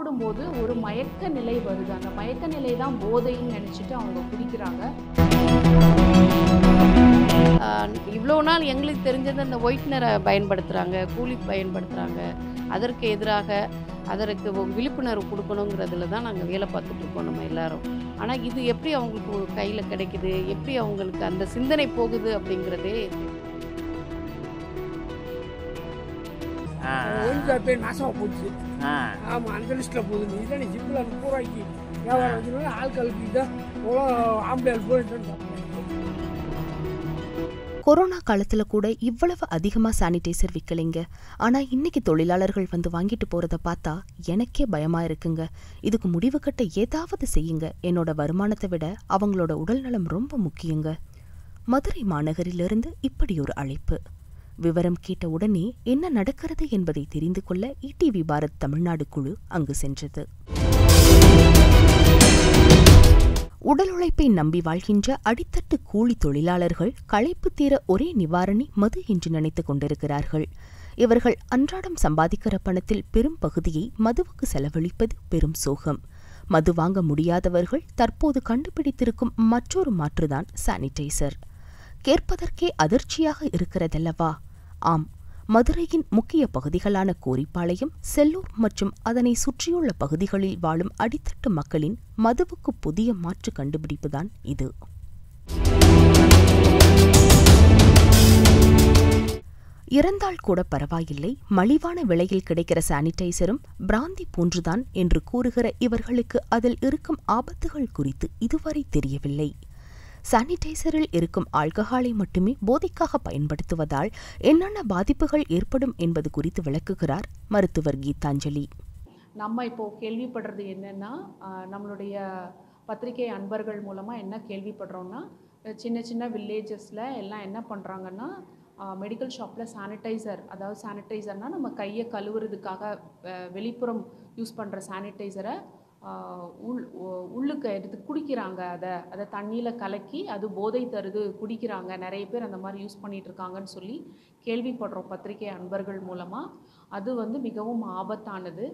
சாப்பிடும்போது ஒரு மயக்க நிலை வருது. அந்த மயக்க நிலை தான் போதைன்னு நினச்சிட்டு அவங்க குடிக்கிறாங்க. இவ்வளோ நாள் எங்களுக்கு தெரிஞ்சது அந்த ஒயிட்னரை பயன்படுத்துகிறாங்க, கூலி பயன்படுத்துகிறாங்க. அதற்கு எதிராக அதற்கு விழிப்புணர்வு கொடுக்கணுங்கிறதுல தான் நாங்கள் வேலை பார்த்துட்ருக்கோம் நம்ம எல்லாரும். ஆனால் இது எப்படி அவங்களுக்கு கையில் கிடைக்குது, எப்படி அவங்களுக்கு அந்த சிந்தனை போகுது அப்படிங்கிறதே ஓய்வு பேர் நாசமாக போச்சு. ஆமாம், அந்த லிஸ்ட்டில் போகுது. இதான் நீ ஜிப்பில் 30 ரூபாய்க்கு வியாபாரம் வச்சுருந்தா ஆட்களுக்கு தான் எவ்வளோ ஆம்பளையால் போயிட்டு. கொரோனா காலத்துல கூட இவ்வளவு அதிகமா சானிடைசர் விற்கலைங்க. ஆனா இன்னைக்கு தொழிலாளர்கள் வந்து வாங்கிட்டு போறத பார்த்தா எனக்கே பயமா இருக்குங்க. இதுக்கு முடிவு கட்ட ஏதாவது செய்யுங்க. என்னோட வருமானத்தை விட அவங்களோட உடல்நலம் ரொம்ப முக்கியங்க. மதுரை மாநகரிலிருந்து இப்படி ஒரு அழைப்பு. விவரம் கேட்ட உடனே என்ன நடக்கிறது என்பதை தெரிந்து கொள்ள ETV பாரத் தமிழ்நாடு குழு அங்கு சென்றது. உடல் உழைப்பை நம்பி வாழ்கின்ற அடித்தட்டு கூலி தொழிலாளர்கள் களைப்பு தீர ஒரே நிவாரணி மது என்று நினைத்துக் கொண்டிருக்கிறார்கள். இவர்கள் அன்றாடம் சம்பாதிக்கிற பணத்தில் பெரும் பகுதியை மதுவுக்கு செலவழிப்பது பெரும் சோகம். மது வாங்க முடியாதவர்கள் தற்போது கண்டுபிடித்திருக்கும் மற்றொரு மாற்றுதான் சானிடைசர். கேட்பதற்கே அதிர்ச்சியாக இருக்கிறதல்லவா? ஆம், மதுரையின் முக்கிய பகுதிகளான கோரிப்பாளையம், செல்லூர் மற்றும் அதனை சுற்றியுள்ள பகுதிகளில் வாழும் அடித்தட்டு மக்களின் மதுவுக்கு புதிய மாற்று கண்டுபிடிப்புதான் இது. இறந்தால் கூட பரவாயில்லை, மலிவான விலையில் கிடைக்கிற சானிடைசரும் பிராந்தி போன்றுதான் என்று கூறுகிற இவர்களுக்கு அதில் இருக்கும் ஆபத்துகள் குறித்து இதுவரை தெரியவில்லை. சானிடைசரில் இருக்கும் ஆல்கஹாலை மட்டுமே போதைக்காக பயன்படுத்துவதால் என்னென்ன பாதிப்புகள் ஏற்படும் என்பது குறித்து விளக்குகிறார் மருத்துவர் கீதாஞ்சலி. நம்ம இப்போ கேள்விப்படுறது என்னென்னா, நம்மளுடைய பத்திரிகை அன்பர்கள் மூலமாக என்ன கேள்விப்படுறோன்னா, சின்ன சின்ன வில்லேஜஸில் எல்லாம் என்ன பண்ணுறாங்கன்னா, மெடிக்கல் ஷாப்பில் சானிடைசர், அதாவது சானிடைசர்னால் நம்ம கையை கழுவுறதுக்காக வெளிப்புறம் யூஸ் பண்ணுற சானிடைசரை உள்ளுக்கு எடுத்து குடிக்கிறாங்க. அதை தண்ணியில் கலக்கி அது போதை தருது, குடிக்கிறாங்க. நிறைய பேர் அந்த மாதிரி யூஸ் பண்ணிகிட்ருக்காங்கன்னு சொல்லி கேள்விப்படுறோம் பத்திரிகை அன்பர்கள் மூலமாக. அது வந்து மிகவும் ஆபத்தானது.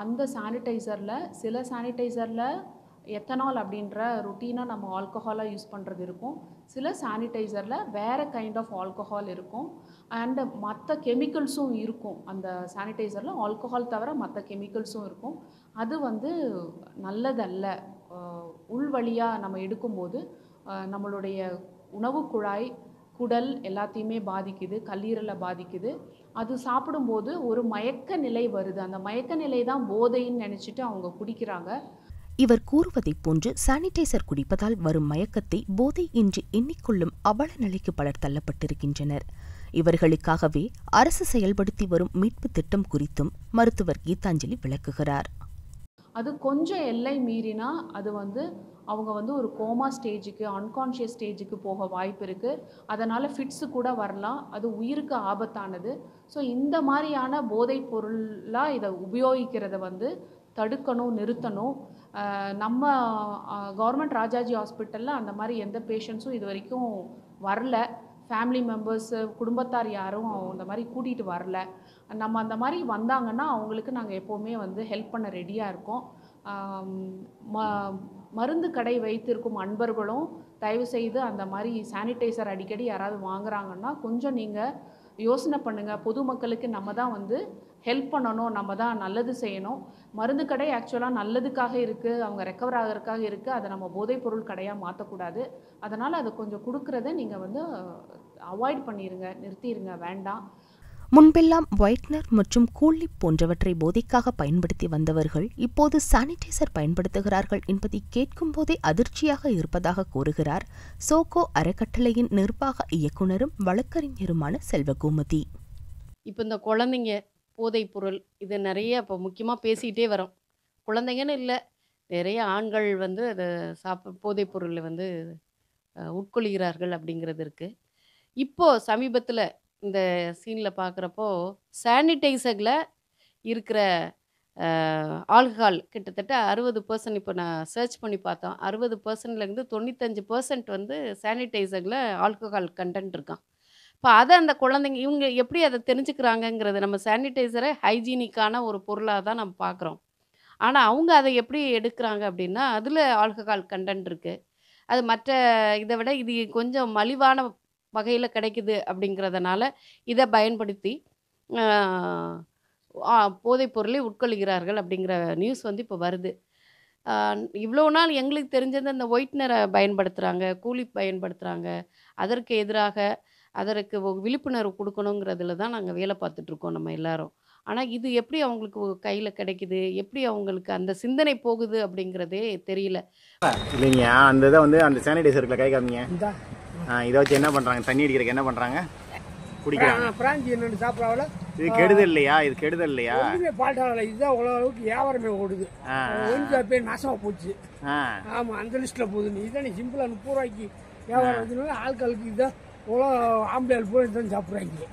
அந்த சானிடைசரில் சில சானிடைசரில் எத்தனால் அப்படின்ற ருட்டீனாக நம்ம ஆல்கஹாலாக யூஸ் பண்ணுறது இருக்கும். சில சானிடைசரில் வேறு கைண்ட் ஆஃப் ஆல்கஹால் இருக்கும். அண்டு மற்ற கெமிக்கல்ஸும் இருக்கும். அந்த சானிடைசரில் ஆல்கஹால் தவிர மற்ற கெமிக்கல்ஸும் இருக்கும். அது வந்து நல்லதல்ல. உள் வழியாக நம்ம எடுக்கும்போது நம்மளுடைய உணவு குழாய், குடல் எல்லாத்தையுமே பாதிக்குது, கல்லீரலை பாதிக்குது. அது சாப்பிடும்போது ஒரு மயக்க நிலை வருது. அந்த மயக்க நிலை தான் போதைன்னு நினச்சிட்டு அவங்க குடிக்கிறாங்க. இவர் கூறுவதைப் போன்று சானிடைசர் குடிப்பதால் வரும் மயக்கத்தை போதை என்று எண்ணிக்கொள்ளும் அவல நிலைக்கு பலர் தள்ளப்பட்டிருக்கின்றனர். இவர்களுக்காகவே அரசு செயல்படுத்தி வரும் மீட்பு திட்டம் குறித்தும் மருத்துவர் கீதாஞ்சலி விளக்குகிறார். அது கொஞ்சம் எல்லை மீறினா அது வந்து அவங்க வந்து ஒரு கோமா ஸ்டேஜுக்கு, அன்கான்ஷியஸ் ஸ்டேஜுக்கு போக வாய்ப்பு இருக்குது. அதனால் ஃபிட்ஸு கூட வரலாம். அது உயிருக்கு ஆபத்தானது. ஸோ இந்த மாதிரியான போதைப் பொருளாக இதை உபயோகிக்கிறத வந்து தடுக்கணும், நிறுத்தணும். நம்ம கவர்மெண்ட் ராஜாஜி ஹாஸ்பிட்டலில் அந்த மாதிரி எந்த பேஷண்ட்ஸும் இது வரைக்கும் வரல. ஃபேமிலி மெம்பர்ஸு, குடும்பத்தார் யாரும் அந்த மாதிரி கூட்டிகிட்டு வரல. நம்ம அந்த மாதிரி வந்தாங்கன்னா அவங்களுக்கு நாங்கள் எப்போவுமே வந்து ஹெல்ப் பண்ண ரெடியாக இருக்கோம். மருந்து கடை வைத்திருக்கும் அன்பர்களும் தயவுசெய்து அந்த மாதிரி சானிடைசர் அடிக்கடி யாராவது வாங்குறாங்கன்னா கொஞ்சம் நீங்கள் யோசனை பண்ணுங்கள். பொதுமக்களுக்கு நம்ம தான் வந்து ஹெல்ப் பண்ணணும், நம்ம தான் நல்லது செய்யணும். மருந்து கடை ஆக்சுவலாக நல்லதுக்காக இருக்குது, அவங்க ரெக்கவர் ஆகிறதுக்காக இருக்குது. அதை நம்ம போதைப்பொருள் கடையாக மாற்றக்கூடாது. அதனால் அதை கொஞ்சம் கொடுக்குறத நீங்கள் வந்து அவாய்ட் பண்ணிடுங்க, நிறுத்திடுங்க, வேண்டாம். முன்பெல்லாம் ஒயிட்னர் மற்றும் கூலி போன்றவற்றை போதைக்காக பயன்படுத்தி வந்தவர்கள் இப்போது சானிடைசர் பயன்படுத்துகிறார்கள் என்பதை கேட்கும் போதே அதிர்ச்சியாக இருப்பதாக கூறுகிறார் சோகோ அறக்கட்டளையின் நிர்வாக இயக்குனரும் வழக்கறிஞருமான செல்வகோமதி. இப்போ இந்த குழந்தைங்க போதைப் பொருள் இது நிறைய இப்போ முக்கியமாக பேசிக்கிட்டே வரோம். குழந்தைங்கன்னு இல்லை, நிறைய ஆண்கள் வந்து அதை போதைப் பொருளை வந்து உட்கொள்கிறார்கள் அப்படிங்கிறது இருக்குது. இப்போது சமீபத்தில் இந்த சீனில் பார்க்குறப்போ சானிடைசரில் இருக்கிற ஆல்கஹால் கிட்டத்தட்ட 60%. இப்போ நான் சர்ச் பண்ணி பார்த்தோம், 60%லேருந்து 95% வந்து சானிடைசரில் ஆல்கஹால் கண்டென்ட் இருக்கான். இப்போ அதை அந்த குழந்தைங்க இவங்க எப்படி அதை தெரிஞ்சுக்கிறாங்கங்கிறது, நம்ம சானிடைசரை ஹைஜீனிக்கான ஒரு பொருளாக தான் நம்ம பார்க்குறோம். ஆனால் அவங்க அதை எப்படி எடுக்கிறாங்க அப்படின்னா அதில் ஆல்கஹால் கண்டென்ட் இருக்குது. அது மற்ற இதை விட இது கொஞ்சம் மலிவான வகையில் கிடைக்குது அப்படிங்கிறதுனால இதை பயன்படுத்தி போதைப் பொருளை உட்கொள்கிறார்கள் அப்படிங்கிற நியூஸ் வந்து இப்போ வருது. இவ்வளோ நாள் எங்களுக்கு தெரிஞ்சது அந்த ஒயிட்னரை பயன்படுத்துகிறாங்க, கூலி பயன்படுத்துகிறாங்க. அதற்கு எதிராக அதற்கு விழிப்புணர்வு கொடுக்கணுங்கிறதுல தான் நாங்கள் வேலை பார்த்துட்ருக்கோம் நம்ம எல்லாரும். ஆனால் இது எப்படி அவங்களுக்கு கையில் கிடைக்குது, எப்படி அவங்களுக்கு அந்த சிந்தனை போகுது அப்படிங்கிறதே தெரியல. இல்லைங்க, அந்த இதை வந்து அந்த சானிடைசருக்குள்ள கை காமிங்க. இதை வச்சு என்ன பண்ணுறாங்க? தண்ணி அடிக்கிறதுக்கு என்ன பண்ணுறாங்க? குடிக்கிறாங்க. பிராஞ்சி என்னென்னு சாப்பிடாவில இது கெடுதல் இல்லையா? இது கெடுதல் இல்லையா? ஒன்றுமே பால்டாவில் இதுதான் அளவுக்கு வியாபாரமே ஓடுது. கொஞ்சம் பேர் நாசமாக போச்சு. ஆமாம், அந்த லிஸ்ட்டில் போகுது. இதுதான் நீ சிம்பிளாக 30 ரூபாய்க்கு வியாபாரம் வச்சுனால ஆட்களுக்கு இதுதான் இவ்வளோ ஆம்பளையால் போய் தான் சாப்பிட்றாங்க.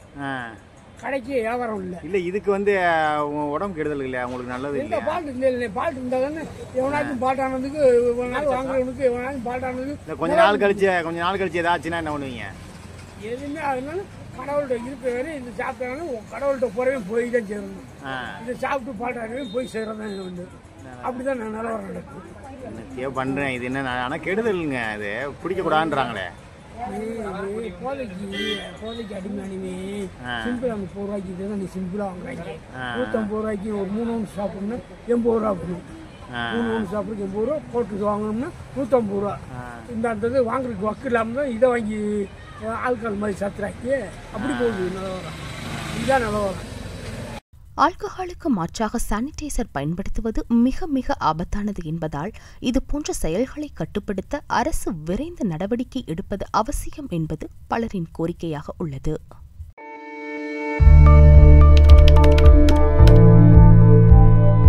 கடைக்கு வியாபாரம் இல்லை. இல்லை, இதுக்கு வந்து உடம்பு கெடுதல் இல்லையா? உங்களுக்கு நல்லது இல்லை. பால்ட்டு இல்லை, பால்ட்டு இருந்தால் தானே எவனாச்சும் பால்ட்டானதுக்கு இவ்வளோ நாள் வாங்குறவனுக்கு எவனாச்சும் பால்ட்டானதுக்கு கொஞ்ச நாள் கழிச்சு ஏதாச்சுன்னா என்ன பண்ணுவீங்க? எதுவுமே அதனால கடவுள்கிட்ட இருக்க வரை இந்த சாப்பிட்டாலும் கடவுள்கிட்ட போறவே போய் தான் சேரணும். இந்த சாப்பிட்டு பால்ட்டானவே போய் சேரதான் வந்து அப்படிதான் நான் நிலவரம் நடக்கும் பண்றேன். இது என்ன ஆனால் கெடுதலுங்க, அது குடிக்கக்கூடாதுன்றாங்களே. போதைக்கு அடிமையானவே சிம்பிளா 30 ரூபாய்க்கு இதுதான் நீ சிம்பிளா வாங்குறாங்க. 150 ரூபாய்க்கு ஒரு 3 ounce சாப்பிடணும்னா 80 ரூபா போடும். 3 ounce சாப்பிட்றதுக்கு 80 ரூபா, போட்டு வாங்கணும்னா 150 ரூபா. இந்த அந்த வாங்குறதுக்கு வக்கு இல்லாமல் தான் இதை வாங்கி ஆல்கஹால் மாதிரி சாத்துறாக்கி அப்படி போகுது நிலவரம். இதுதான் நிலவரம். ஆல்கஹாலுக்கு மாற்றாக சானிடைசர் பயன்படுத்துவது மிக மிக ஆபத்தானது என்பதால் இதுபோன்ற செயல்களை கட்டுப்படுத்த அரசு விரைந்து நடவடிக்கை எடுப்பது அவசியம் என்பது பலரின் கோரிக்கையாக உள்ளது.